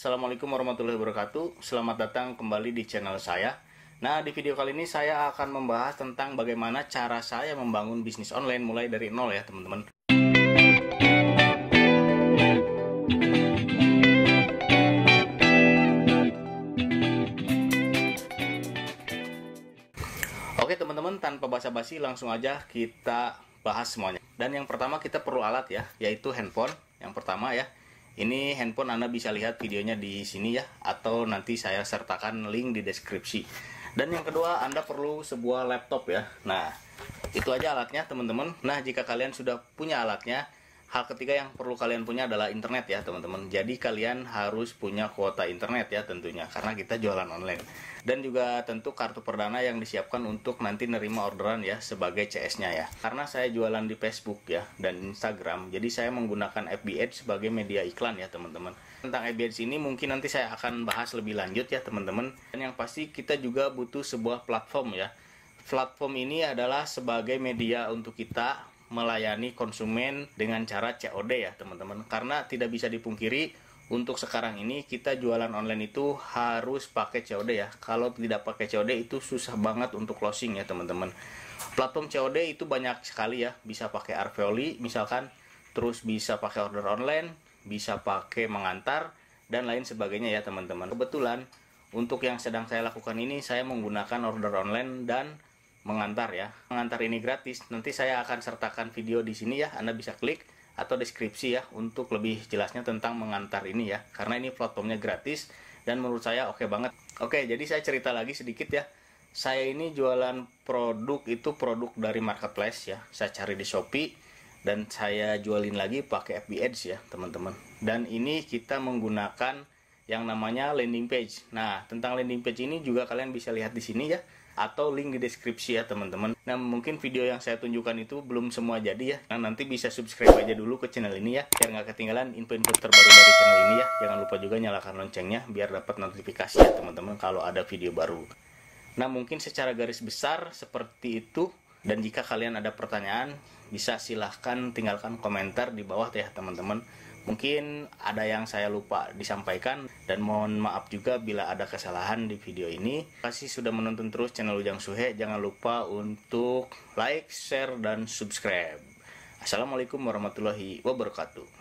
Assalamualaikum warahmatullahi wabarakatuh. Selamat datang kembali di channel saya. Nah, di video kali ini saya akan membahas tentang bagaimana cara saya membangun bisnis online mulai dari nol ya, teman-teman. Oke, teman-teman, tanpa basa-basi langsung aja kita bahas semuanya. Dan yang pertama kita perlu alat ya, yaitu handphone. Yang pertama ya. Ini handphone Anda bisa lihat videonya di sini ya, atau nanti saya sertakan link di deskripsi. Dan yang kedua, Anda perlu sebuah laptop ya. Nah, itu aja alatnya teman-teman. Nah, jika kalian sudah punya alatnya, hal ketiga yang perlu kalian punya adalah internet ya teman-teman. Jadi kalian harus punya kuota internet ya tentunya, karena kita jualan online. Dan juga tentu kartu perdana yang disiapkan untuk nanti nerima orderan ya sebagai CS-nya ya. Karena saya jualan di Facebook ya dan Instagram, jadi saya menggunakan FB Ads sebagai media iklan ya teman-teman. Tentang FB Ads ini mungkin nanti saya akan bahas lebih lanjut ya teman-teman. Dan yang pasti kita juga butuh sebuah platform ya. Platform ini adalah sebagai media untuk kita melayani konsumen dengan cara COD ya teman-teman. Karena tidak bisa dipungkiri untuk sekarang ini kita jualan online itu harus pakai COD ya. Kalau tidak pakai COD itu susah banget untuk closing ya teman-teman. Platform COD itu banyak sekali ya. Bisa pakai Arveoli misalkan, terus bisa pakai order online, bisa pakai mengantar dan lain sebagainya ya teman-teman. Kebetulan untuk yang sedang saya lakukan ini saya menggunakan order online dan mengantar ya. Mengantar ini gratis. Nanti saya akan sertakan video di sini ya. Anda bisa klik atau deskripsi ya untuk lebih jelasnya tentang mengantar ini ya. Karena ini platformnya gratis dan menurut saya oke banget. Oke, jadi saya cerita lagi sedikit ya. Saya ini jualan produk itu produk dari marketplace ya. Saya cari di Shopee dan saya jualin lagi pakai FB Ads ya, teman-teman. Dan ini kita menggunakan yang namanya landing page. Nah, tentang landing page ini juga kalian bisa lihat di sini ya, atau link di deskripsi ya teman-teman. Nah, mungkin video yang saya tunjukkan itu belum semua jadi ya. Nah, nanti bisa subscribe aja dulu ke channel ini ya, biar nggak ketinggalan info-info terbaru dari channel ini ya. Jangan lupa juga nyalakan loncengnya biar dapat notifikasi ya teman-teman kalau ada video baru. Nah, mungkin secara garis besar seperti itu. Dan jika kalian ada pertanyaan, bisa silahkan tinggalkan komentar di bawah ya teman-teman. Mungkin ada yang saya lupa disampaikan dan mohon maaf juga bila ada kesalahan di video ini. Terima kasih sudah menonton terus channel Ujang Suhe. Jangan lupa untuk like, share, dan subscribe. Assalamualaikum warahmatullahi wabarakatuh.